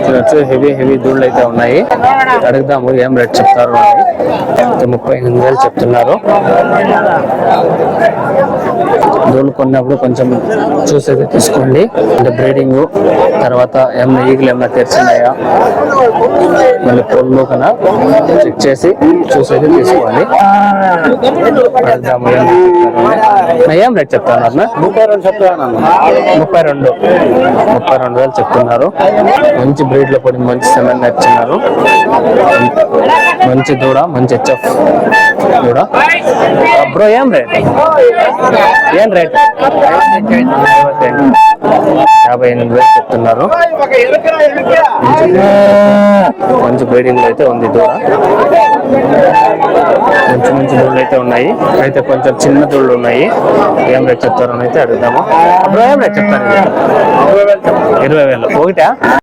చూడొచ్చు హెవీ దూళ్ళు అయితే ఉన్నాయి. అడుగుదాము ఏం రేట్ చెప్తారు అని. 38,000 చెప్తున్నారు. దూళ్ళు కొన్నప్పుడు కొంచెం చూసేది తీసుకోండి. అంటే బ్రీడింగ్ తర్వాత ఏమన్నా ఈగలు ఏమన్నా తెరిచినాయా మళ్ళీ పొల్లు కన్నా చెక్ చేసి చూసేది తీసుకోండి. అడుగుదాము ఏం రేట్ చెప్తాను 32,000 చెప్తున్నారు. మంచి బ్రీడ్ లో పడి మంచి సెమెన్ ఇచ్చినారు. మంచి దూడ, మంచి హెచ్ఎఫ్ దూడ. బ్రో ఏం రేట్ 58,000 చెప్తున్నారు. మంచి బ్రీడింగ్ అయితే ఉంది దూడ. మంచి దూడలు అయితే ఉన్నాయి. అయితే కొంచెం చిన్న దూడలు ఉన్నాయి. ఏం రేట్ చెప్తారని అయితే అడుగుదాము. బ్రో ఏం రేట్ చెప్తారు? 20,000 ఒకటా?